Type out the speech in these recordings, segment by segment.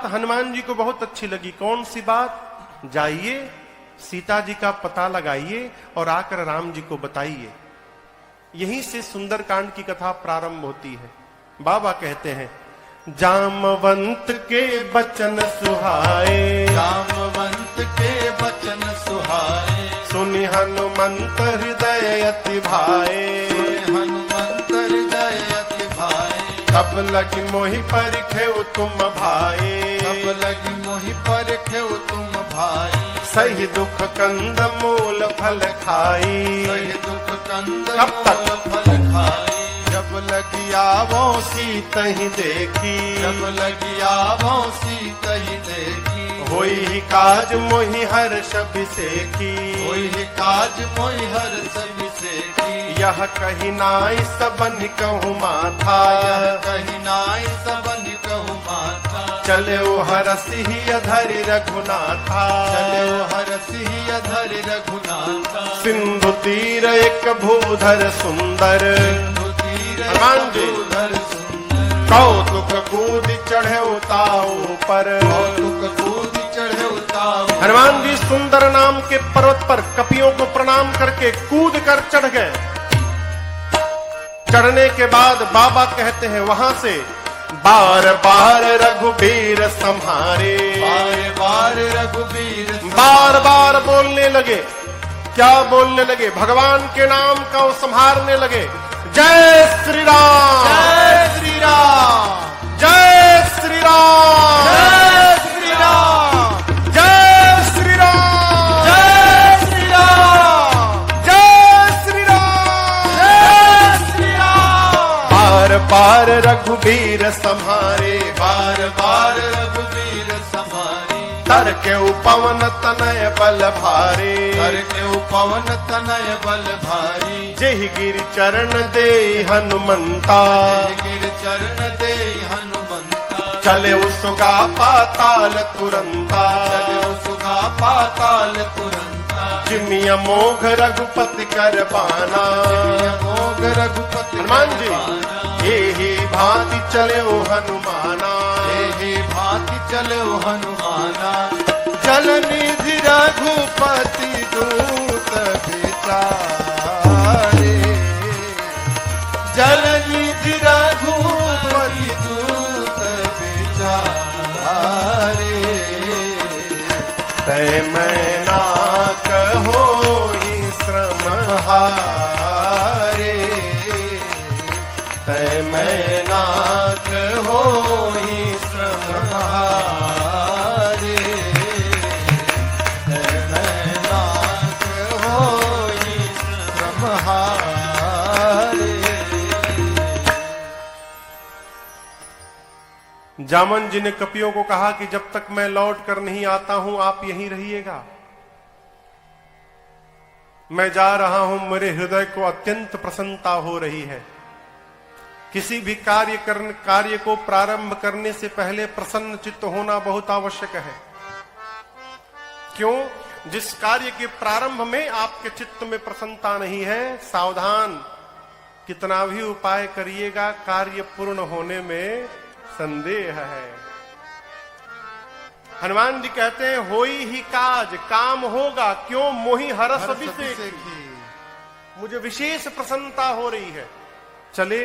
बात हनुमान जी को बहुत अच्छी लगी। कौन सी बात? जाइए सीता जी का पता लगाइए और आकर राम जी को बताइए। यहीं से सुंदरकांड की कथा प्रारंभ होती है। बाबा कहते हैं, जामवंत के बचन सुहाए, जामवंत के बचन सुहाए, सुनि हनुमंत हृदय अति भाए, हनुमंत हृदय अति भाए, तब लगी मोहि परिखेउ तुम भाए, तब लगी मोहि परिखेउ तुम भाई, सही दुख कंद मूल फल खाई, सही दुख कंद कब तक? मूल फल खाई, जब लगी आवो सीतहि देखी, जब लगी आवो सीतहि देखी, होई ही काज मोहि हर्ष अभिषेकी, होई काज मोहि हर्ष अभिषेकी, यह कही नाई सबन कहूँ माथा, यह कही नाई सबन कहूँ माथा, चले ओ हरसि अधरि रघुनाथा, चले हरसि अधरि रघुनाथा, सिंधु तीर एक भूधर सुंदर, हनुमान जी कौतुक कूद चढ़े उताऊ पर, कौतुक कूद चढ़े उताऊ, हनुमान जी सुंदर नाम के पर्वत पर कपियों को प्रणाम करके कूद कर चढ़ गए। चढ़ने के बाद बाबा कहते हैं वहां से, बार बार रघुबीर सम्हारे, बार बार रघुबीर, बार बार बोलने लगे। क्या बोलने लगे? भगवान के नाम का वो संहारने लगे। जय श्री राम, जय श्री राम, जय श्री राम, जय श्री राम, जय श्री राम, जय श्री राम, जय श्री राम, जय श्री राम, बार बार रघुबीर सम्हारे, बार बार रघुबीर सम्हारे, तर के उपवन तनय बल भारे, कर के उपवन तनय बल भारी, जेहि गिर चरण दे हनुमंता, गिर चरण दे हनुमंता, चले उसगा पाताल तुरंता, चले सुगा पाताल तुरंता, जिमिया मोघ रघुपति कर बाना, मोग रघुपति हनुमान जी यही भांति चले ओ हनुमाना, हे भांति चलो हनुमाना, जल निधि रघुपति दूत बिचारे, जल निधि रघुपति दूत बिचारे, तय मैं ना कहोई श्रम हारे, तय मैं ना कहोई श्रम हारे, मैं नाथ होई श्रम हारे। जामन जी ने कपियों को कहा कि जब तक मैं लौट कर नहीं आता हूं आप यहीं रहिएगा। मैं जा रहा हूं, मेरे हृदय को अत्यंत प्रसन्नता हो रही है। किसी भी कार्य को प्रारंभ करने से पहले प्रसन्न चित्त होना बहुत आवश्यक है। क्यों? जिस कार्य के प्रारंभ में आपके चित्त में प्रसन्नता नहीं है, सावधान, कितना भी उपाय करिएगा कार्य पूर्ण होने में संदेह है। हनुमान जी कहते हैं, होई ही काज, काम होगा। क्यों? मोहि हरस अभिषेकी, मुझे विशेष प्रसन्नता हो रही है। चले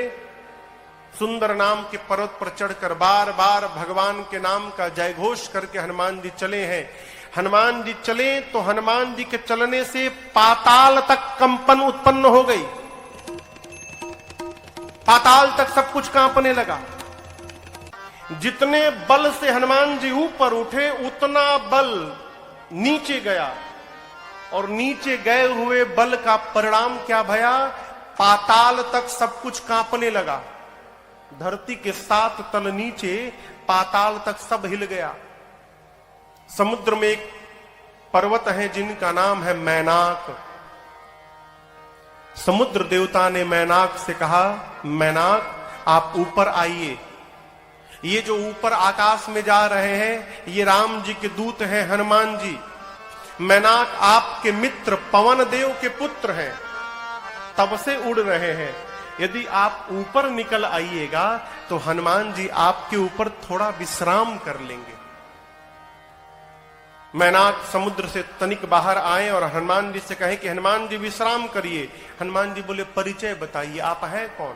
सुंदर नाम के पर्वत पर चढ़कर बार बार भगवान के नाम का जयघोष करके हनुमान जी चले हैं। हनुमान जी चले तो हनुमान जी के चलने से पाताल तक कंपन उत्पन्न हो गई। पाताल तक सब कुछ कांपने लगा। जितने बल से हनुमान जी ऊपर उठे उतना बल नीचे गया, और नीचे गए हुए बल का परिणाम क्या भया? पाताल तक सब कुछ कांपने लगा। धरती के 7 तल नीचे पाताल तक सब हिल गया। समुद्र में एक पर्वत है जिनका नाम है मैनाक। समुद्र देवता ने मैनाक से कहा, मैनाक आप ऊपर आइए। ये जो ऊपर आकाश में जा रहे हैं ये राम जी के दूत हैं, हनुमान जी। मैनाक आपके मित्र पवन देव के पुत्र हैं, तब से उड़ रहे हैं। यदि आप ऊपर निकल आइएगा तो हनुमान जी आपके ऊपर थोड़ा विश्राम कर लेंगे। मैनाक समुद्र से तनिक बाहर आए और हनुमान जी से कहे कि हनुमान जी विश्राम करिए। हनुमान जी बोले परिचय बताइए, आप हैं कौन?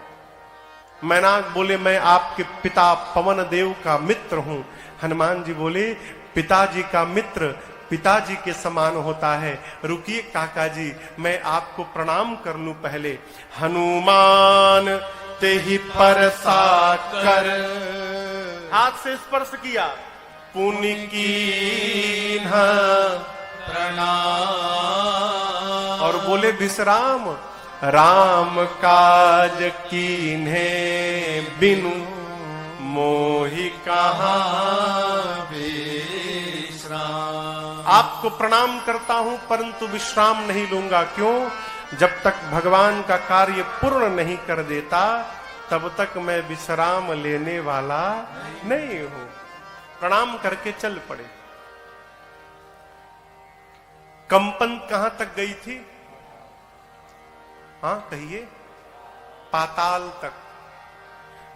मैनाक बोले मैं आपके पिता पवन देव का मित्र हूं। हनुमान जी बोले पिताजी का मित्र पिताजी के समान होता है, रुकिए काका जी मैं आपको प्रणाम कर लूं पहले। हनुमान ते ही परसा कर, हाथ से स्पर्श किया, पुण्य की प्रणाम, और बोले विश्राम राम काज कीन्हे बिनु मोहि कहाँ विश्राम। आपको प्रणाम करता हूं परंतु विश्राम नहीं लूंगा। क्यों? जब तक भगवान का कार्य पूर्ण नहीं कर देता तब तक मैं विश्राम लेने वाला नहीं हूं। प्रणाम करके चल पड़े। कंपन कहां तक गई थी? हाँ कहिए, पाताल तक।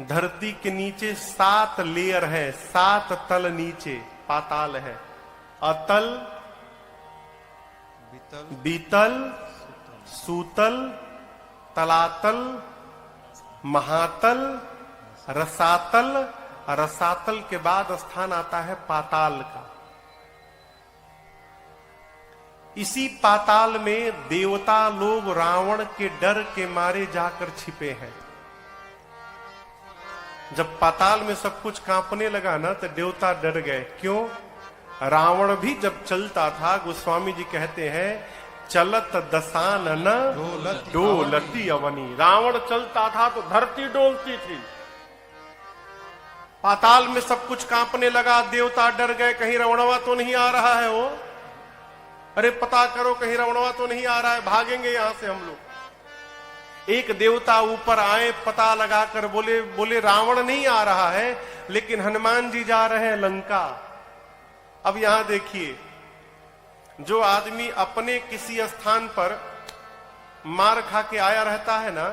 धरती के नीचे 7 लेयर है, 7 तल नीचे पाताल है। अतल, बीतल, सूतल, तलातल, महातल, रसातल, रसातल के बाद स्थान आता है पाताल का। इसी पाताल में देवता लोग रावण के डर के मारे जाकर छिपे हैं। जब पाताल में सब कुछ कांपने लगा ना तो देवता डर गए। क्यों? रावण भी जब चलता था, गोस्वामी जी कहते हैं चलत दसानन डोलती अवनी। रावण चलता था तो धरती डोलती थी। पाताल में सब कुछ कांपने लगा, देवता डर गए कहीं रावणवा तो नहीं आ रहा है वो, अरे पता करो कहीं रावणवा तो नहीं आ रहा है, भागेंगे यहां से हम लोग। एक देवता ऊपर आए, पता लगाकर बोले रावण नहीं आ रहा है लेकिन हनुमान जी जा रहे हैं लंका। अब यहां देखिए, जो आदमी अपने किसी स्थान पर मार खा के आया रहता है ना,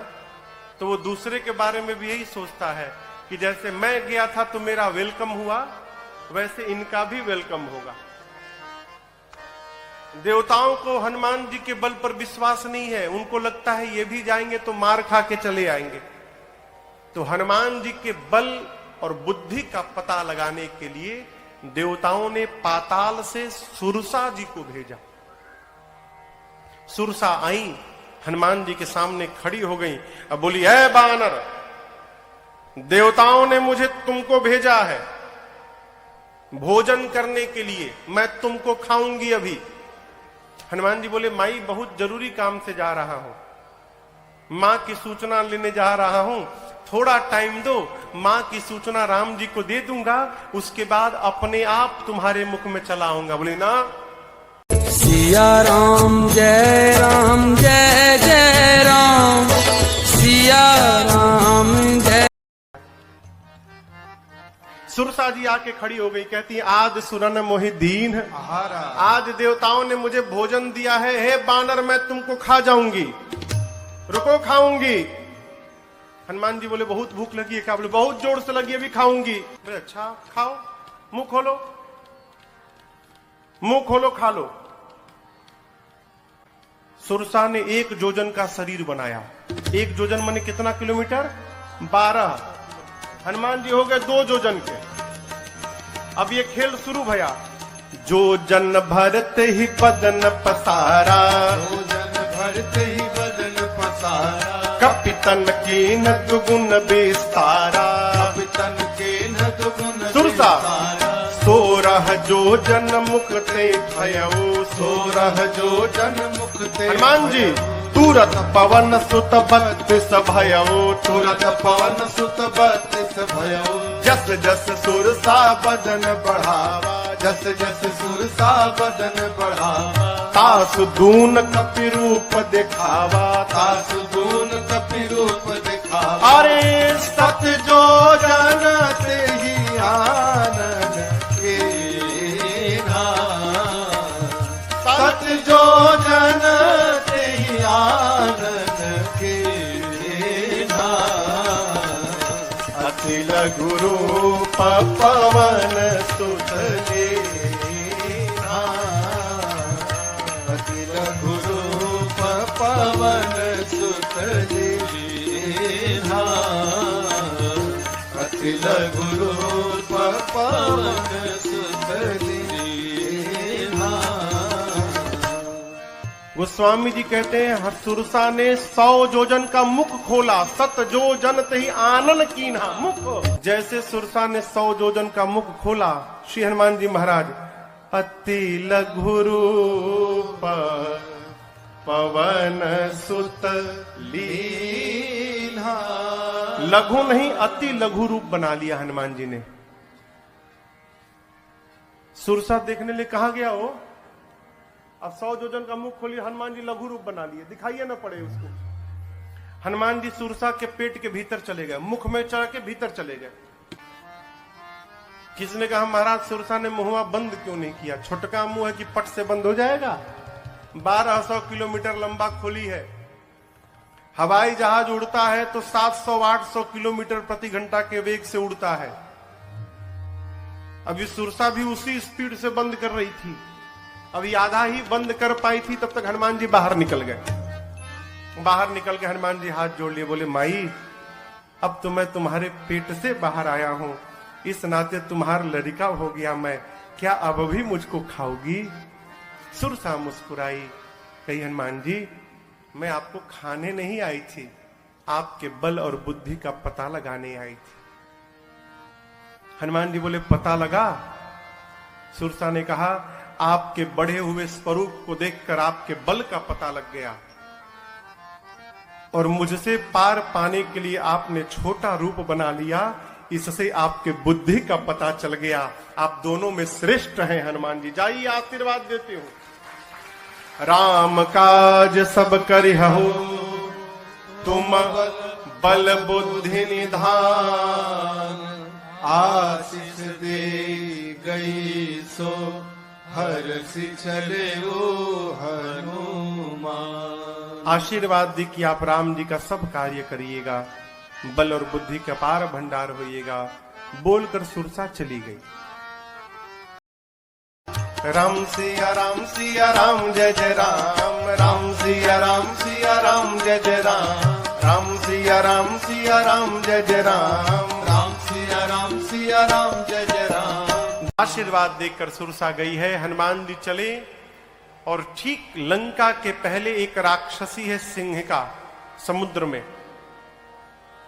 तो वो दूसरे के बारे में भी यही सोचता है कि जैसे मैं गया था तो मेरा वेलकम हुआ, वैसे इनका भी वेलकम होगा। देवताओं को हनुमान जी के बल पर विश्वास नहीं है, उनको लगता है ये भी जाएंगे तो मार खा के चले आएंगे। तो हनुमान जी के बल और बुद्धि का पता लगाने के लिए देवताओं ने पाताल से सुरसा जी को भेजा। सुरसा आई, हनुमान जी के सामने खड़ी हो गई, अब बोली है बानर, देवताओं ने मुझे तुमको भेजा है भोजन करने के लिए, मैं तुमको खाऊंगी अभी। हनुमान जी बोले माई बहुत जरूरी काम से जा रहा हूं, मां की सूचना लेने जा रहा हूं, थोड़ा टाइम दो, मां की सूचना राम जी को दे दूंगा, उसके बाद अपने आप तुम्हारे मुख में चला आऊंगा। बोले ना। सिया राम जय जय राम, सिया राम जय। सुरसा जी आके खड़ी हो गई, कहती है आज सुरन मोहि दीन, आज देवताओं ने मुझे भोजन दिया है, हे बानर मैं तुमको खा जाऊंगी, रुको खाऊंगी। हनुमान जी बोले बहुत भूख लगी है क्या? बोले बहुत जोर से लगी, अभी खाऊंगी। बोले अच्छा खाओ, मुंह खोलो, मुंह खोलो, खा लो। सुरसा ने 1 जोजन का शरीर बनाया। 1 जोजन माने कितना किलोमीटर? 12। हनुमान जी हो गए 2 जोजन के। अब ये खेल शुरू भया। जोजन भरते ही बदन पसारा, जोजन भरते ही बदन पसारा, कपितन की न दुगुन बेस्तारा, कपितन के न दुगुन सुरसा बेसारा। 16 जोजन मुक्ते भयऊ, 16 जोजन मुक्ते। हनुमान जी तुरत पवन सुत 32 भयऊ, तुरत पवन सुत 32 भयऊ। जस जस सुरसा बदन बढ़ावा, जस जस सुरसा बदन बढ़ावा, तासु दून कपि रूप दिखावा, तासु दून कपि रूप दिखावा। अरे सत जो जन ते ही आनंद के नाम, सत जो जन ते ही आनंद के नाम। अखिल गुरु पवन सुत ले। अति लघु रूप पवन सुत दीन्हा। गोस्वामी जी कहते हैं सुरसा ने 100 योजन का मुख खोला, 7 योजन तही आनन कीन्हा। मुख जैसे सुरसा ने 100 योजन का मुख खोला, श्री हनुमान जी महाराज अति लघु रूप पवन सुत लीन्हा। लघु नहीं अति लघु रूप बना लिया हनुमान जी ने। सुरसा देखने लिए कहा गया हो, अब 100 योजन का मुख खोलिए, हनुमान जी लघु रूप बना लिए, दिखाइए ना पड़े उसको। हनुमान जी सुरसा के पेट के भीतर चले गए, मुख में चढ़ के भीतर चले गए। किसने कहा महाराज सुरसा ने मुंहवा बंद क्यों नहीं किया? छोटका मुंह है कि पट से बंद हो जाएगा? 1200 किलोमीटर लंबा खोली है। हवाई जहाज उड़ता है तो 700-800 किलोमीटर प्रति घंटा के वेग से उड़ता है। अभी सुरसा भी उसी स्पीड से बंद कर रही थी, अभी आधा ही बंद कर पाई थी, तब तक हनुमान जी बाहर निकल गए। बाहर निकल के हनुमान जी हाथ जोड़ लिए, बोले माई अब तो मैं तुम्हारे पेट से बाहर आया हूं, इस नाते तुम्हारा लड़का हो गया मैं, क्या अब भी मुझको खाओगी? सुरसा मुस्कुराई, कही हनुमान जी मैं आपको खाने नहीं आई थी, आपके बल और बुद्धि का पता लगाने आई थी। हनुमान जी बोले पता लगा? सुरसा ने कहा आपके बढ़े हुए स्वरूप को देखकर आपके बल का पता लग गया, और मुझसे पार पाने के लिए आपने छोटा रूप बना लिया, इससे आपके बुद्धि का पता चल गया। आप दोनों में श्रेष्ठ हैं हनुमान जी। जाइए आशीर्वाद देते हो। राम काज सब करिहु तुम बल बुद्धि निधान, आशीष दे गई सो हर्षि चले ओ हनुमान। आशीर्वाद दी कि आप राम जी का सब कार्य करिएगा, बल और बुद्धि का पार भंडार होइएगा, बोलकर सुरसा चली गई। राम सिया राम जय जय राम, राम सिया राम जय जय राम, राम सिया राम जय जय राम, राम सिया राम जय जय राम। आशीर्वाद देकर सुरसा गई है। हनुमान जी चले और ठीक लंका के पहले एक राक्षसी है सिंहिका समुद्र में।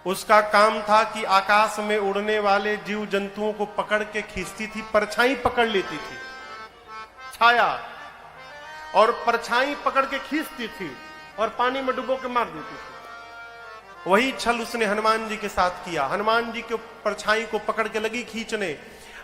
उसका काम था कि आकाश में उड़ने वाले जीव जंतुओं को पकड़ के खींचती थी, परछाई पकड़ लेती थी, छाया और परछाई पकड़ के खींचती थी और पानी में डुबो के मार देती थी। वही छल उसने हनुमान जी के साथ किया। हनुमान जी के परछाई को पकड़ के लगी खींचने।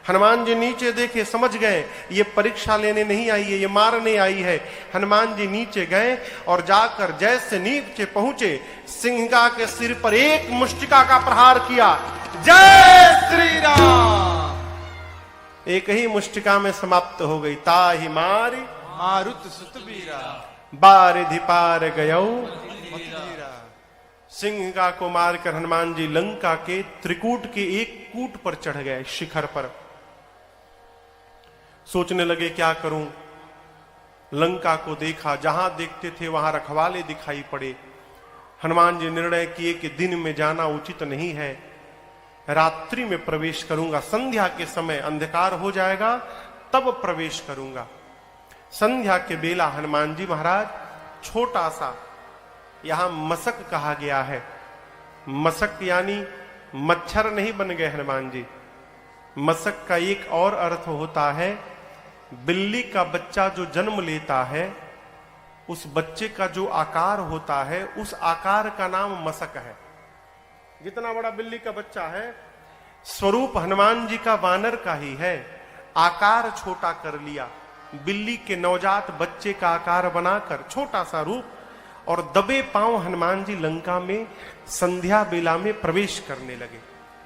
हनुमान जी नीचे देखे, समझ गए ये परीक्षा लेने नहीं आई है, ये मारने आई है। हनुमान जी नीचे गए और जाकर जैसे नीचे पहुंचे, सिंहिका के सिर पर एक मुष्टिका का प्रहार किया। जय श्री राम। एक ही मुष्टिका में समाप्त हो गई। ताहि मारी मारुत सुत बीरा, बारिधि पार गयौ मतीरा। सिंहिका को मारकर हनुमान जी लंका के त्रिकूट के एक कूट पर चढ़ गए, शिखर पर। सोचने लगे क्या करूं। लंका को देखा, जहां देखते थे वहां रखवाले दिखाई पड़े। हनुमान जी निर्णय किए कि दिन में जाना उचित नहीं है, रात्रि में प्रवेश करूंगा। संध्या के समय अंधकार हो जाएगा तब प्रवेश करूंगा। संध्या के बेला हनुमान जी महाराज छोटा सा, यहां मशक कहा गया है, मशक यानी मच्छर नहीं बन गए हनुमान जी। मशक का एक और अर्थ होता है, बिल्ली का बच्चा जो जन्म लेता है उस बच्चे का जो आकार होता है उस आकार का नाम मशक है। जितना बड़ा बिल्ली का बच्चा है, स्वरूप हनुमान जी का वानर का ही है, आकार छोटा कर लिया। बिल्ली के नवजात बच्चे का आकार बनाकर छोटा सा रूप, और दबे पांव हनुमान जी लंका में संध्या बेला में प्रवेश करने लगे।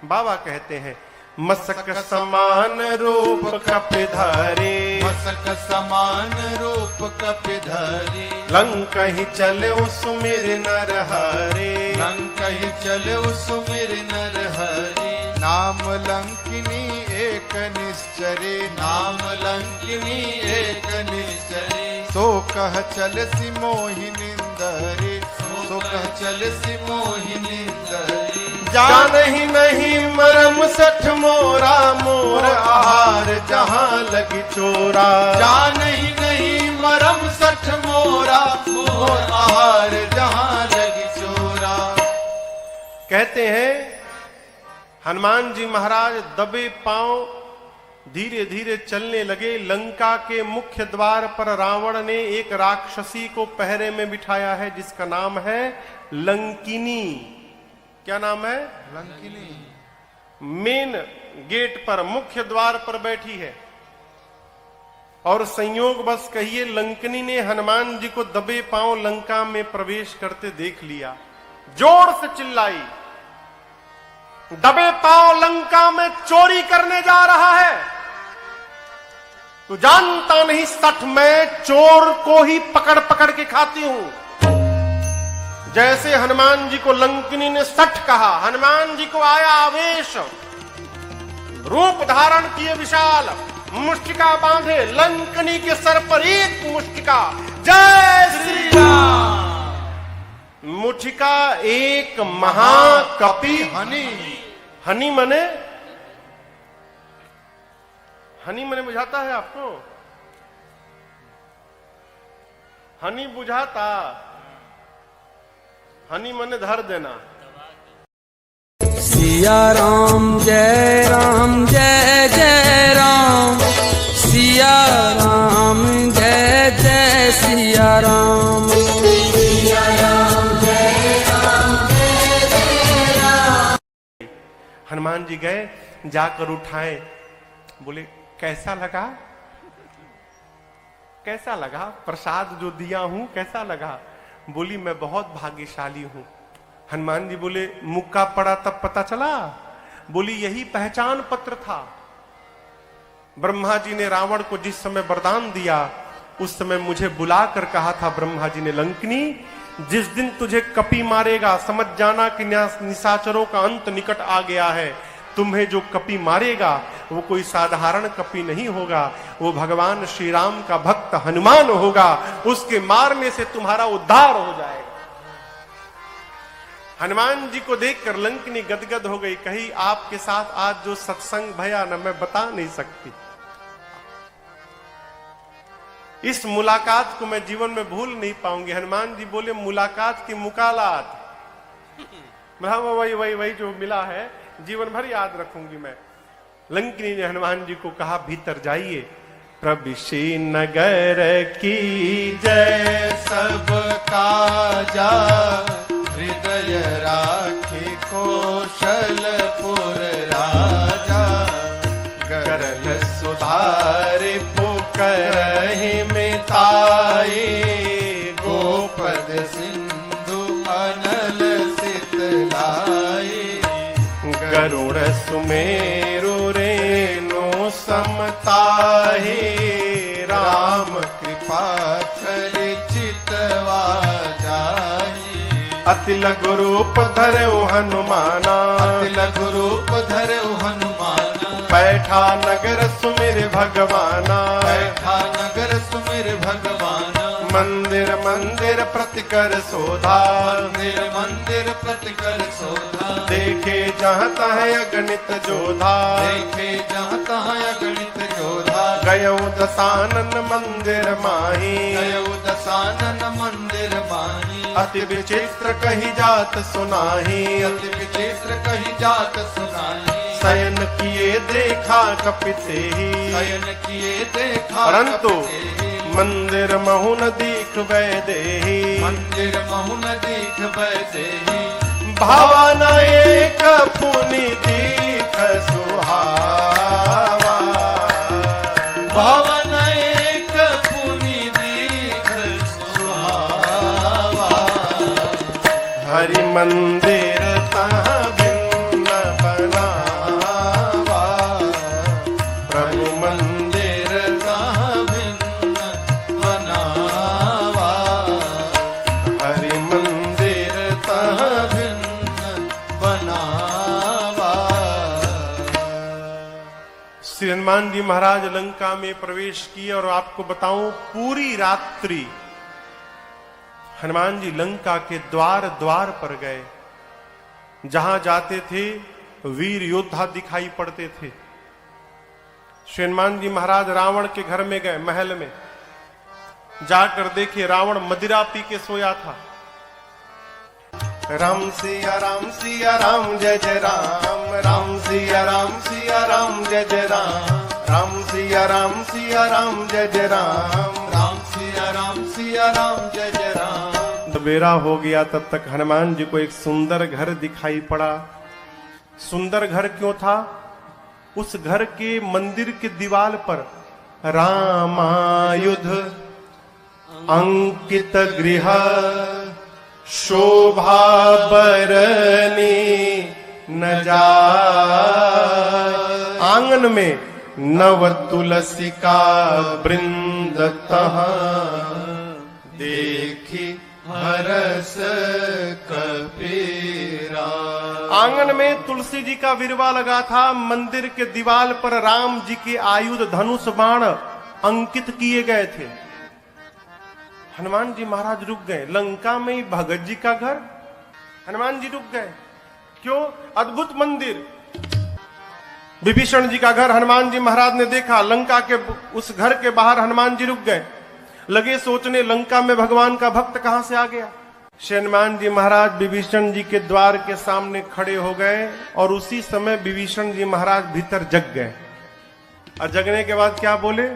बाबा कहते हैं मशक समान रूप कपिधारे, मशक समान रूप कपिधारे, लंका ही चले सुमिर नरहरे, लंका ही चले सुमिर नरहरे। नाम लंकिनी एक निश्चरे, नाम लंकिनी एक निश्चरे। सो कह चल सी मोहि निंदरे, सो कह चल सी मोहि निंदरे। जानहि नहीं मरम सठ मोरा, मोर आहार जहां लगी चोरा। जानहि नहीं मरम सठ मोरा, मोर आहार जहां लगी चोरा। कहते हैं हनुमान जी महाराज दबे पांव धीरे धीरे चलने लगे। लंका के मुख्य द्वार पर रावण ने एक राक्षसी को पहरे में बिठाया है, जिसका नाम है लंकिनी। क्या नाम है? लंकिनी। मेन गेट पर, मुख्य द्वार पर बैठी है। और संयोग बस कहिए लंकिनी ने हनुमान जी को दबे पांव लंका में प्रवेश करते देख लिया। जोर से चिल्लाई, दबे पांव लंका में चोरी करने जा रहा है। तू जानता नहीं सठ मैं चोर को ही पकड़ पकड़ के खाती हूं। जैसे हनुमान जी को लंकिनी ने सठ कहा, हनुमान जी को आया आवेश। रूप धारण किए विशाल, मुष्टिका बांधे, लंकिनी के सर पर एक मुष्टिका। जय श्री राम। मुष्टिका एक महाकपि हनी। हनी मने, हनी मने बुझाता है आपको? हनी बुझाता? हनी मने धर देना। सिया राम जय जय राम, सिया राम जय जय सिया राम। सिया राम जय राम। हनुमान जी गए, जाकर उठाए, बोले कैसा लगा? कैसा लगा प्रसाद जो दिया हूं, कैसा लगा? बोली मैं बहुत भाग्यशाली हूं। हनुमान जी बोले मुक्का पड़ा तब पता चला? बोली यही पहचान पत्र था। ब्रह्मा जी ने रावण को जिस समय वरदान दिया, उस समय मुझे बुलाकर कहा था ब्रह्मा जी ने, लंकिनी जिस दिन तुझे कपि मारेगा समझ जाना कि निशाचरों का अंत निकट आ गया है। तुम्हें जो कपि मारेगा वो कोई साधारण कपि नहीं होगा, वो भगवान श्री राम का भक्त हनुमान होगा। उसके मारने से तुम्हारा उद्धार हो जाएगा। हनुमान जी को देखकर लंकिनी गदगद हो गई। कही आपके साथ आज जो सत्संग भया न मैं बता नहीं सकती। इस मुलाकात को मैं जीवन में भूल नहीं पाऊंगी। हनुमान जी बोले मुलाकात की मुकालात, वही जो मिला है जीवन भर याद रखूंगी मैं। लंकिनी ने हनुमान जी को कहा भीतर जाइए। प्रविशि नगर की जय, सब काजा हृदय राखी कौशलपुर राजा। करल सुधार पुकरहि मिताई, गोपद सिंधु अनल सितलाई। गरुड़ सुमेरु रेणु समताहि, राम कृपा चितवा जाई। अति लघु रूप धरऊ हनुमाना, अति लघु रूप धरऊ हनुमाना। बैठा नगर सुमिर भगवाना, बैठा नगर सुमिर भगवाना। मंदिर मंदिर प्रतिकर शोधा, मंदिर मंदिर प्रतिकर शोधा। देखे जहाँ तहाँ अगणित जोधा, देखे जहाँ तहाँ अगणित जोधा। गयऊ दशानन मंदिर माही, गयऊ दशानन मंदिर माही। अति विचित्र कही जात सुनाही, अति विचित्र कही जात सुनाही। शयन किए देखा कपिते ही, शयन किए देखा परंतु कपिते ही। मंदिर महु न दीख वैदेही, मंदिर महु न दीख वैदेही। भावन एक पुनि दीख सुहावा, भावन एक पुनि दीख सुहावा। हरि मंदिर तहाँ भिन्न बनावा, प्रभु मंदिर तहाँ भिन्न बनावा। हरि मंदिर तहाँ भिन्न बनावा। श्री हनुमान जी महाराज लंका में प्रवेश किए। और आपको बताऊं पूरी रात्रि हनुमान जी लंका के द्वार द्वार पर गए। जहां जाते थे वीर योद्धा दिखाई पड़ते थे। श्री हनुमान जी महाराज रावण के घर में गए, महल में जाकर देखे रावण मदिरा पी के सोया था। राम सिया राम जय जय राम, राम सिया राम जय जय राम, राम सिया राम जय जय राम, राम सिया राम जय जय राम। सवेरा हो गया तब तक हनुमान जी को एक सुंदर घर दिखाई पड़ा। सुंदर घर क्यों था? उस घर के मंदिर के दीवार पर रामायुध अंकित गृह शोभा बरनी न जाय। आंगन में नव तुलसी का वृंद तहाँ देखी हरस कपीरा। आंगन में तुलसी जी का विरवा लगा था। मंदिर के दीवार पर राम जी के आयुध धनुष बाण अंकित किए गए थे। हनुमान जी महाराज रुक गए। लंका में ही भगत जी का घर, हनुमान जी रुक गए। क्यों? अद्भुत मंदिर। विभीषण जी का घर हनुमान जी महाराज ने देखा। लंका के उस घर के बाहर हनुमान जी रुक गए। लगे सोचने, लंका में भगवान का भक्त कहां से आ गया। श्री हनुमान जी महाराज विभीषण जी के द्वार के सामने खड़े हो गए और उसी समय विभीषण जी महाराज भीतर जग गए। और जगने के बाद क्या बोले?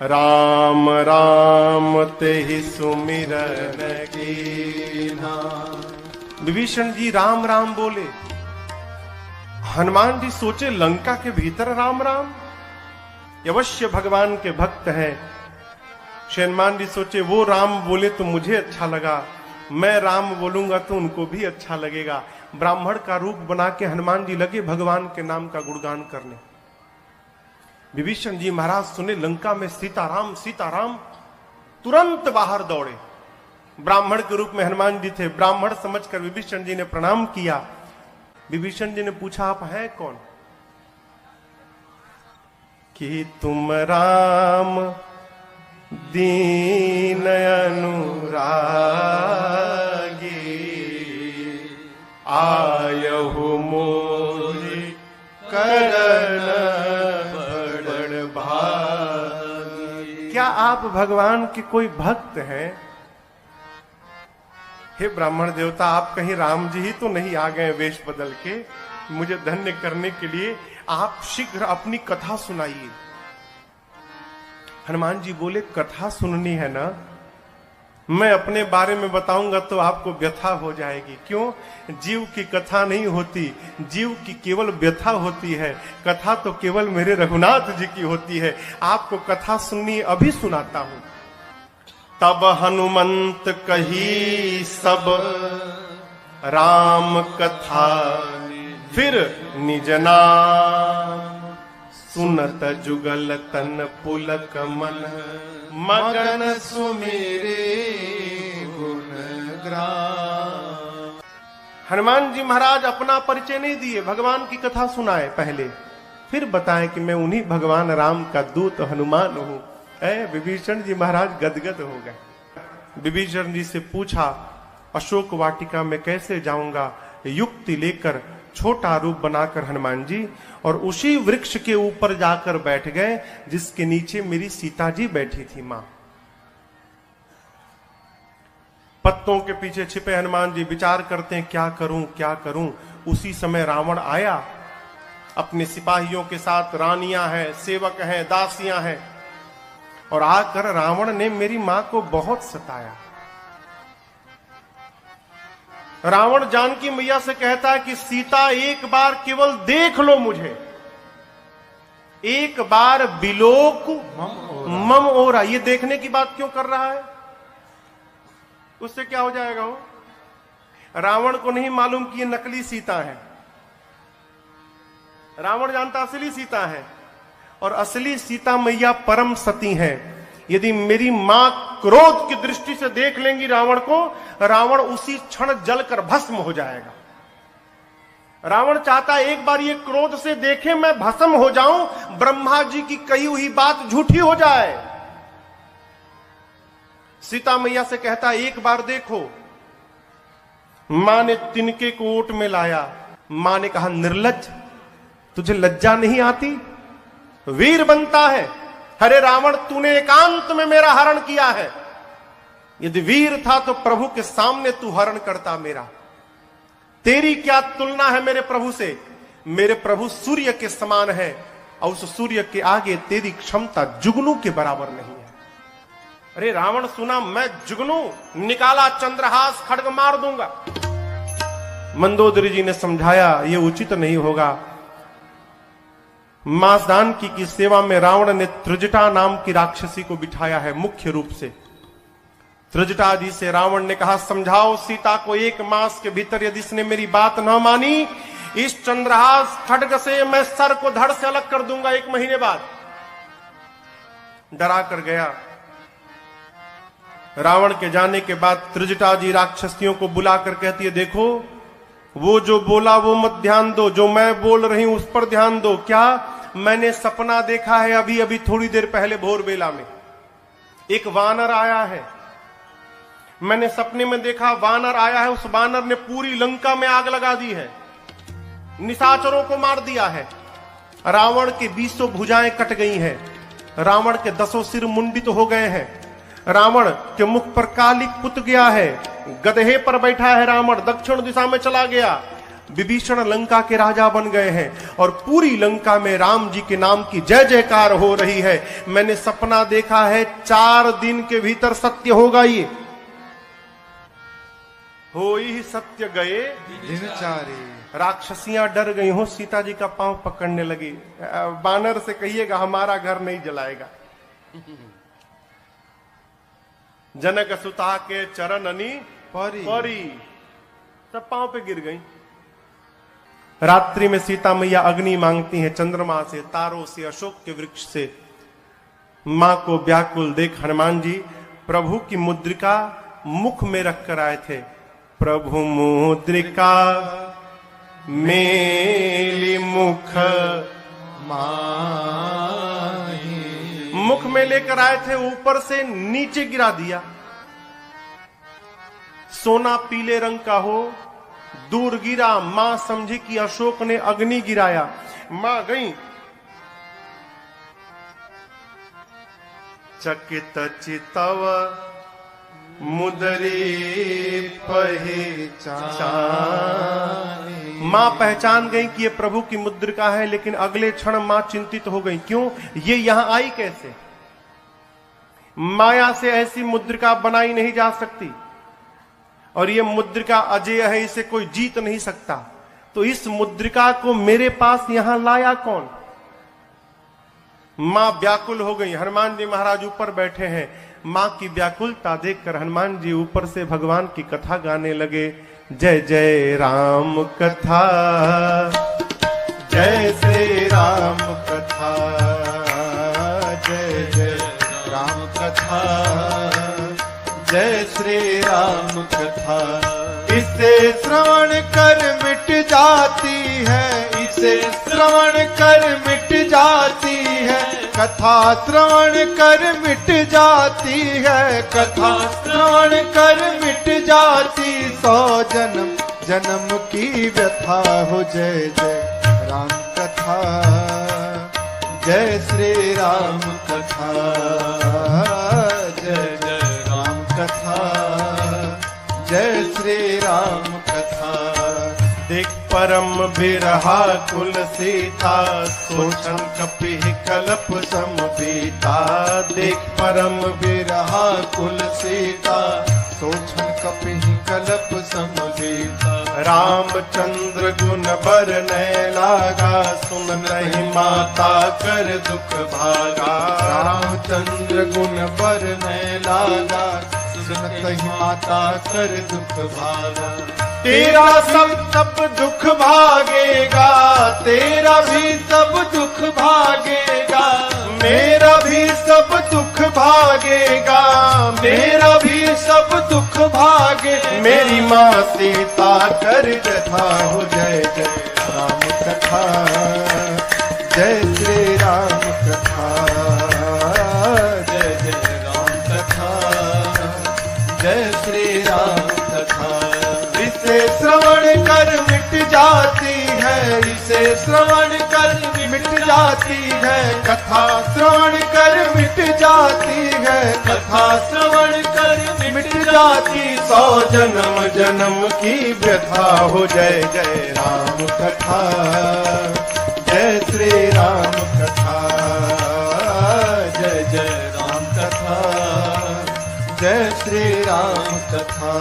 राम राम तेहि सुमिरन कीन्हा। विभीषण जी राम राम बोले। हनुमान जी सोचे लंका के भीतर राम राम, अवश्य भगवान के भक्त हैं। श्री हनुमान जी सोचे वो राम बोले तो मुझे अच्छा लगा, मैं राम बोलूंगा तो उनको भी अच्छा लगेगा। ब्राह्मण का रूप बना के हनुमान जी लगे भगवान के नाम का गुणगान करने। विभीषण जी महाराज सुने लंका में सीताराम सीताराम, तुरंत बाहर दौड़े। ब्राह्मण के रूप में हनुमान जी थे। ब्राह्मण समझकर विभीषण जी ने प्रणाम किया। विभीषण जी ने पूछा आप हैं कौन? कि तुम राम दीन अनुरागी, आयहु मोहि करण बड़ भागी। क्या आप भगवान के कोई भक्त हैं? हे ब्राह्मण देवता, आप कहीं राम जी ही तो नहीं आ गए वेश बदल के मुझे धन्य करने के लिए? आप शीघ्र अपनी कथा सुनाइए। हनुमान जी बोले कथा सुननी है ना, मैं अपने बारे में बताऊंगा तो आपको व्यथा हो जाएगी। क्यों? जीव की कथा नहीं होती, जीव की केवल व्यथा होती है। कथा तो केवल मेरे रघुनाथ जी की होती है। आपको कथा सुननी, अभी सुनाता हूं। तब हनुमंत कही सब राम कथा, फिर निज नाम सुनत जुगल तन पुलक मन, मगन सुमेरे गुण ग्राम। हनुमान जी महाराज अपना परिचय नहीं दिए, भगवान की कथा सुनाए पहले, फिर बताएं कि मैं उन्हीं भगवान राम का दूत हनुमान हूं। विभीषण जी महाराज गदगद हो गए। विभीषण जी से पूछा अशोक वाटिका में कैसे जाऊंगा? युक्ति लेकर छोटा रूप बनाकर हनुमान जी और उसी वृक्ष के ऊपर जाकर बैठ गए जिसके नीचे मेरी सीता जी बैठी थी मां। पत्तों के पीछे छिपे हनुमान जी विचार करते हैं क्या करूं क्या करूं। उसी समय रावण आया अपने सिपाहियों के साथ, रानियां हैं, सेवक हैं, दासियां हैं, और आकर रावण ने मेरी मां को बहुत सताया। रावण जानकी मैया से कहता है कि सीता एक बार केवल देख लो मुझे, एक बार बिलोक मम ओरा। ये देखने की बात क्यों कर रहा है? उससे क्या हो जाएगा? वो रावण को नहीं मालूम कि ये नकली सीता है। रावण जानता असली सीता है, और असली सीता मैया परम सती है। यदि मेरी मां क्रोध की दृष्टि से देख लेंगी रावण को, रावण उसी क्षण जलकर भस्म हो जाएगा। रावण चाहता है एक बार ये क्रोध से देखे, मैं भस्म हो जाऊं, ब्रह्मा जी की कही हुई बात झूठी हो जाए। सीता मैया से कहता है एक बार देखो। मां ने तिनके को ओट में लाया, मां ने कहा, निर्लज्ज, तुझे लज्जा नहीं आती? वीर बनता है। अरे रावण, तूने एकांत में मेरा हरण किया है। यदि वीर था तो प्रभु के सामने तू हरण करता मेरा। तेरी क्या तुलना है मेरे प्रभु से? मेरे प्रभु सूर्य के समान है और उस सूर्य के आगे तेरी क्षमता जुगनू के बराबर नहीं है। अरे रावण सुना, मैं जुगनू, निकाला चंद्रहास, खड्ग मार दूंगा। मंदोदरी जी ने समझाया, यह उचित नहीं होगा। मासदान की सेवा में रावण ने त्रिजटा नाम की राक्षसी को बिठाया है मुख्य रूप से। त्रिजटा जी से रावण ने कहा, समझाओ सीता को, 1 मास के भीतर यदि इसने मेरी बात न मानी, इस चंद्रहास खड्ग से मैं सर को धड़ से अलग कर दूंगा 1 महीने बाद। डरा कर गया। रावण के जाने के बाद त्रिजटा जी राक्षसियों को बुलाकर कहती है, देखो वो जो बोला वो मत ध्यान दो, जो मैं बोल रही हूं उस पर ध्यान दो। क्या? मैंने सपना देखा है अभी अभी थोड़ी देर पहले भोर बेला में। एक वानर आया है, मैंने सपने में देखा वानर आया है। उस वानर ने पूरी लंका में आग लगा दी है, निशाचरों को मार दिया है। रावण की 20 भुजाएं कट गई हैं, रावण के 10 सिर मुंडित हो गए हैं, रावण के मुख पर कालिक पुत गया है, गधे पर बैठा है रावण, दक्षिण दिशा में चला गया। विभीषण लंका के राजा बन गए हैं और पूरी लंका में राम जी के नाम की जय जयकार हो रही है। मैंने सपना देखा है, 4 दिन के भीतर सत्य होगा। ये हो ही सत्य गए दिनचारे। राक्षसियां डर गई हो, सीता जी का पांव पकड़ने लगी। बानर से कहिएगा हमारा घर नहीं जलाएगा। जनक सुता के चरण अनी परी सब पांव पे गिर गई। रात्रि में सीता मैया अग्नि मांगती हैं, चंद्रमा से, तारों से, अशोक के वृक्ष से। मां को व्याकुल देख हनुमान जी प्रभु की मुद्रिका मुख में रखकर आए थे। प्रभु मुद्रिका मेली मुख माही। मुख में लेकर आए थे, ऊपर से नीचे गिरा दिया। सोना पीले रंग का हो, दूर गिरा। मां समझी कि अशोक ने अग्नि गिराया। मां गई, चकित चितव मुदरी पहचानी। मां पहचान गई कि ये प्रभु की मुद्रिका है, लेकिन अगले क्षण मां चिंतित हो गई। क्यों? ये यहां आई कैसे? माया से ऐसी मुद्रिका बनाई नहीं जा सकती और ये मुद्रिका अजेय है, इसे कोई जीत नहीं सकता। तो इस मुद्रिका को मेरे पास यहां लाया कौन? मां व्याकुल हो गई। हनुमान जी महाराज ऊपर बैठे हैं। मां की व्याकुलता देखकर हनुमान जी ऊपर से भगवान की कथा गाने लगे। जय जय राम कथा, जय श्री राम कथा, जय जय राम कथा, जय श्री राम कथा। इसे श्रवण कर मिट जाती है, इसे श्रवण कर मिट जाती है, कथा श्रवण कर मिट जाती है, कथा श्रवण कर मिट जाती। 100 जन्म जन्म की व्यथा हो। जय जय राम कथा, जय श्री राम कथा, जय जय राम कथा, जय श्री राम कथा। देख परम बिरहा कुल सीता, सोचन कपि कलप समबीता। देख परम बिरहा कुल सीता, सोचन कपि कलप समबीता। रामचंद्र गुण बरनै लागा, सुन नहीं माता कर दुख भागा। रामचंद्र गुण बरनै लागा, सुनत ही माता कर दुख भागा। तेरा सब दुख भागेगा, तेरा भी सब दुख भागेगा, मेरा भी सब दुख भागेगा, मेरा भी सब दुख भागे। मेरी माँ सीता कर कथा हो। जय जय राम कथा, जय श्री राम कथा, जय जय राम कथा, जय श्री राम कथा। इसे श्रवण कर मिट जाती इसे श्रवण कर मिट जाती है, कथा श्रवण कर मिट जाती है, कथा श्रवण कर मिट जाती 100 जन्म जन्म की व्यथा हो। जय जय राम कथा, जय श्री राम कथा, जय जय राम कथा, जय श्री राम कथा,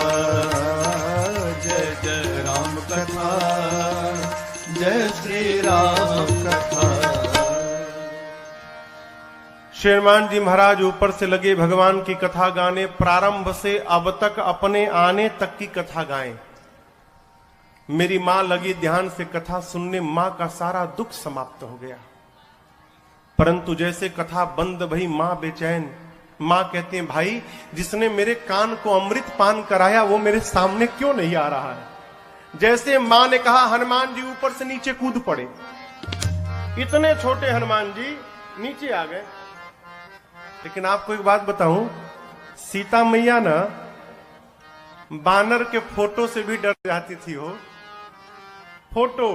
जय जय राम कथा, जय श्री राम कथा। शेरमान जी महाराज ऊपर से लगे भगवान की कथा गाने, प्रारंभ से अब तक अपने आने तक की कथा गाएं। मेरी मां लगी ध्यान से कथा सुनने, मां का सारा दुख समाप्त हो गया। परंतु जैसे कथा बंद भई मां बेचैन। मां कहती है, भाई जिसने मेरे कान को अमृत पान कराया वो मेरे सामने क्यों नहीं आ रहा है। जैसे मां ने कहा, हनुमान जी ऊपर से नीचे कूद पड़े। इतने छोटे हनुमान जी नीचे आ गए। लेकिन आपको एक बात बताऊं, सीता मैया ना बानर के फोटो से भी डर जाती थी। हो फोटो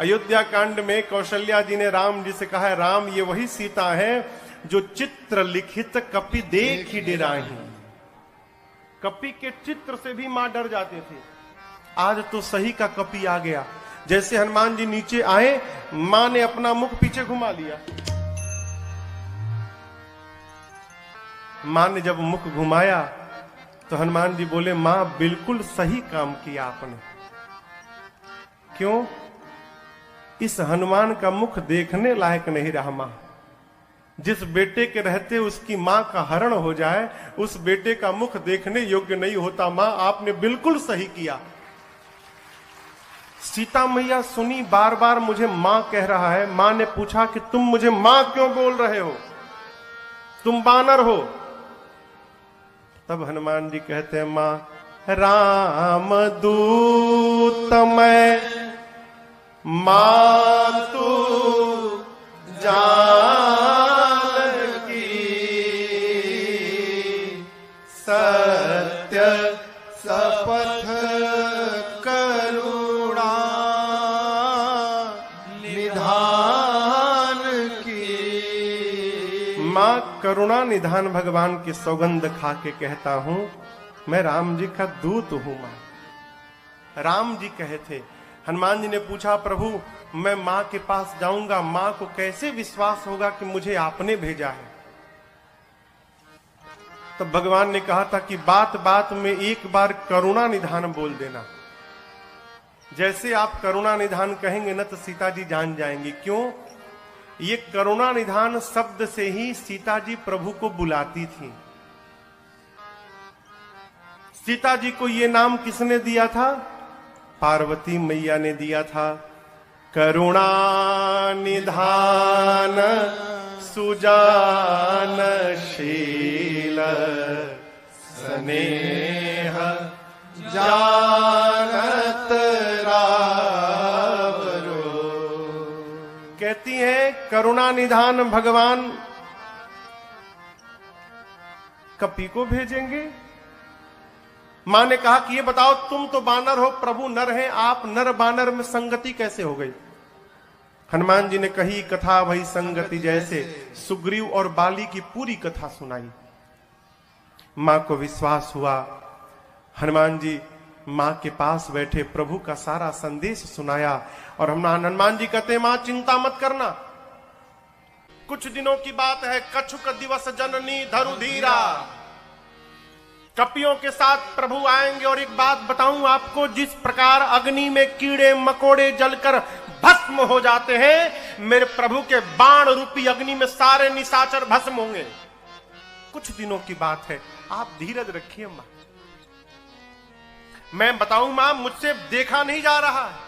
अयोध्या कांड में कौशल्या जी ने राम जी से कहा है, राम ये वही सीता है जो चित्र लिखित कपि देख ही डेराही। कपि के चित्र से भी मां डर जाते थे। आज तो सही का कपि आ गया। जैसे हनुमान जी नीचे आए, मां ने अपना मुख पीछे घुमा लिया। मां ने जब मुख घुमाया तो हनुमान जी बोले, मां बिल्कुल सही काम किया आपने। क्यों? इस हनुमान का मुख देखने लायक नहीं रहा। मां जिस बेटे के रहते उसकी मां का हरण हो जाए, उस बेटे का मुख देखने योग्य नहीं होता। मां आपने बिल्कुल सही किया। सीता मैया सुनी, बार बार मुझे मां कह रहा है। मां ने पूछा कि तुम मुझे मां क्यों बोल रहे हो, तुम बानर हो। तब हनुमान जी कहते हैं, मां राम दूत मैं मातु जानकी, सत्य शपथ करुणा निधान की। मां करुणा निधान भगवान की सौगंध खा के कहता हूं, मैं राम जी का दूत हूं। मां राम जी कहे थे। हनुमान जी ने पूछा, प्रभु मैं मां के पास जाऊंगा, मां को कैसे विश्वास होगा कि मुझे आपने भेजा है। तब भगवान ने कहा था कि बात बात में एक बार करुणा निधान बोल देना। जैसे आप करुणा निधान कहेंगे ना तो सीता जी जान जाएंगी। क्यों? ये करुणा निधान शब्द से ही सीता जी प्रभु को बुलाती थी। सीता जी को ये नाम किसने दिया था? पार्वती मैया ने दिया था। करुणा निधान सुजानशील स्नेह जानत रावरो। कहती है करुणा निधान भगवान कपि को भेजेंगे। मां ने कहा कि ये बताओ, तुम तो बानर हो, प्रभु नर हैं, आप नर बानर में संगति कैसे हो गई? हनुमान जी ने कही कथा वही संगति जैसे, सुग्रीव और बाली की पूरी कथा सुनाई। मां को विश्वास हुआ। हनुमान जी मां के पास बैठे प्रभु का सारा संदेश सुनाया। और हनुमान जी कहते, मां चिंता मत करना, कुछ दिनों की बात है। कछुक दिवस जननी धरु धीरा, कपियों के साथ प्रभु आएंगे। और एक बात बताऊं आपको, जिस प्रकार अग्नि में कीड़े मकोड़े जलकर भस्म हो जाते हैं, मेरे प्रभु के बाण रूपी अग्नि में सारे निशाचर भस्म होंगे। कुछ दिनों की बात है, आप धीरज रखिए मां। मैं बताऊं मां, मुझसे देखा नहीं जा रहा है।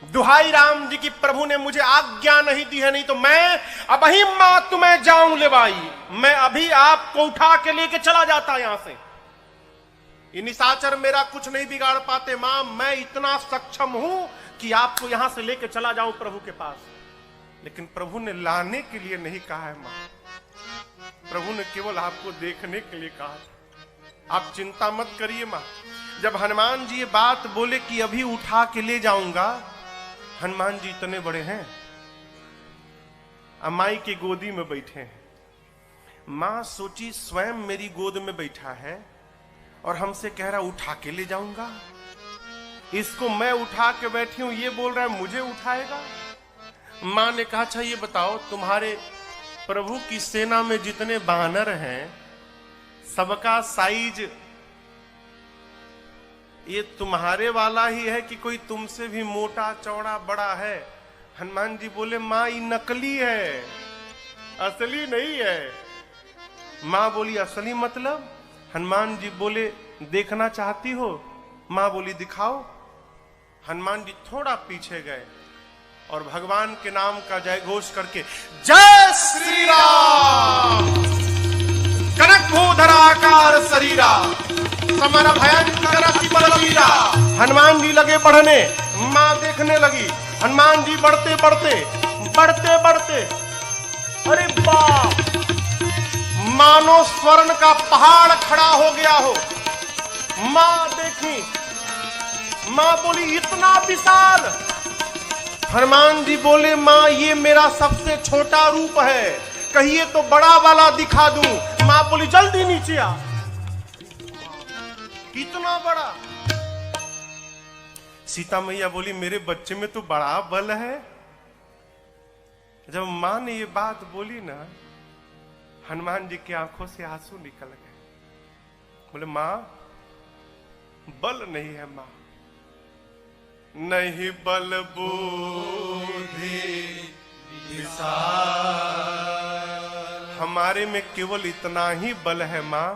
दुहाई राम जी की, प्रभु ने मुझे आज्ञा नहीं दी है, नहीं तो मैं अब ही मां तुम्हें जाऊं ले भाई, मैं अभी आपको उठा के लेके चला जाता यहां से। ये निशाचर मेरा कुछ नहीं बिगाड़ पाते मां, मैं इतना सक्षम हूं कि आपको यहां से लेके चला जाऊं प्रभु के पास। लेकिन प्रभु ने लाने के लिए नहीं कहा है मां, प्रभु ने केवल आपको देखने के लिए कहा। आप चिंता मत करिए मां। जब हनुमान जी ये बात बोले कि अभी उठा के ले जाऊंगा, हनुमान जी इतने बड़े हैं, माई की गोदी में बैठे हैं। मां सोची स्वयं मेरी गोद में बैठा है और हमसे कह रहा उठा के ले जाऊंगा, इसको मैं उठा के बैठी हूं, ये बोल रहा है मुझे उठाएगा। मां ने कहा अच्छा ये बताओ, तुम्हारे प्रभु की सेना में जितने बानर हैं सबका साइज ये तुम्हारे वाला ही है कि कोई तुमसे भी मोटा चौड़ा बड़ा है? हनुमान जी बोले मां ये नकली है, असली नहीं है। मां बोली असली मतलब? हनुमान जी बोले देखना चाहती हो? मां बोली दिखाओ। हनुमान जी थोड़ा पीछे गए और भगवान के नाम का जय घोष करके जय श्री राम, कनक भूधराकार शरीरा, समर भयंकर अति बलवीरा। हनुमान जी लगे बढ़ने, मां देखने लगी। हनुमान जी बढ़ते बढ़ते बढ़ते बढ़ते, अरे बाप, मानो स्वर्ण का पहाड़ खड़ा हो गया हो। मां देखी, मां बोली इतना विशाल। हनुमान जी बोले मां ये मेरा सबसे छोटा रूप है, कहिए तो बड़ा वाला दिखा दूं। मां बोली जल्दी नीचे आ। कितना बड़ा? सीता मैया बोली मेरे बच्चे में तो बड़ा बल है। जब मां ने ये बात बोली ना, हनुमान जी की आंखों से आंसू निकल गए। बोले मां बल नहीं है, मां नहीं बल बुद्धि विशाल, हमारे में केवल इतना ही बल है मां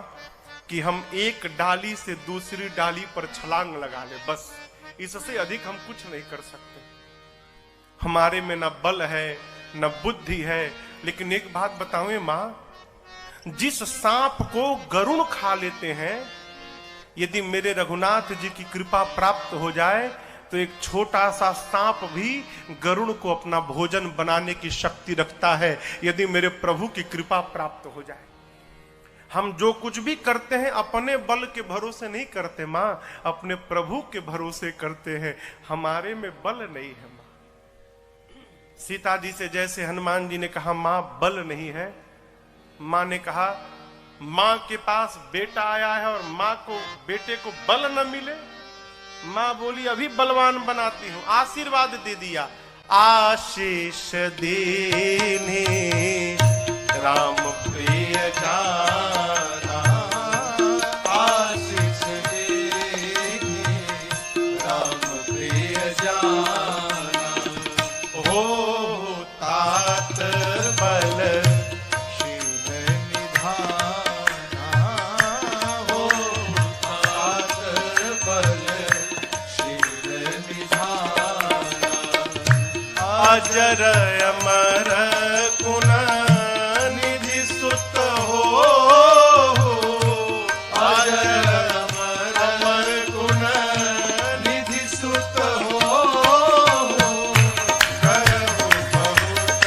कि हम एक डाली से दूसरी डाली पर छलांग लगा ले, बस इससे अधिक हम कुछ नहीं कर सकते। हमारे में न बल है न बुद्धि है। लेकिन एक बात बताऊं मां, जिस सांप को गरुड़ खा लेते हैं, यदि मेरे रघुनाथ जी की कृपा प्राप्त हो जाए तो एक छोटा सा सांप भी गरुड़ को अपना भोजन बनाने की शक्ति रखता है, यदि मेरे प्रभु की कृपा प्राप्त हो जाए। हम जो कुछ भी करते हैं अपने बल के भरोसे नहीं करते मां, अपने प्रभु के भरोसे करते हैं। हमारे में बल नहीं है मां। सीता जी से जैसे हनुमान जी ने कहा मां बल नहीं है, मां ने कहा मां के पास बेटा आया है और मां को बेटे को बल न मिले। मां बोली अभी बलवान बनाती हूं, आशीर्वाद दे दिया। आशीष देने राम प्रिय जाना, आशीष देने राम प्रिय जाना, हो तात बल शिव निधाना, हो तात बल शिव निधाना, अजर अमर गुण निधि सुत हो, अजर अमर गुण निधि सुत हो, करहु बहुत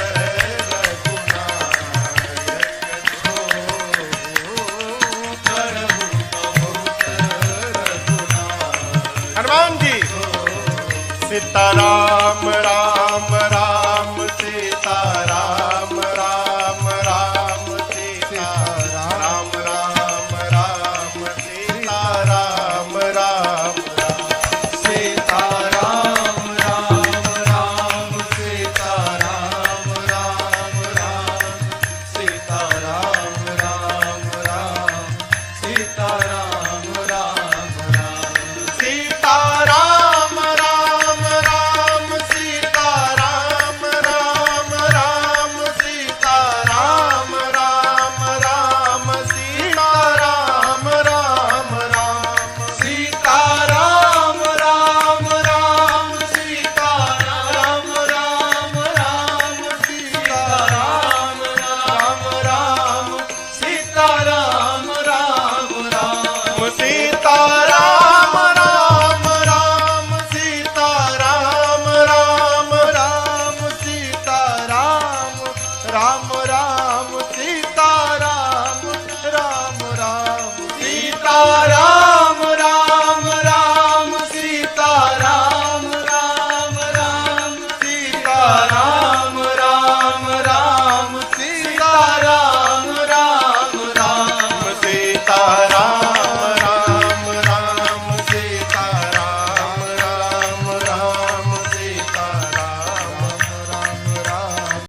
रघुनायक छो, करहु बहुत रघुनायक। हनुमान जी सीताराम राम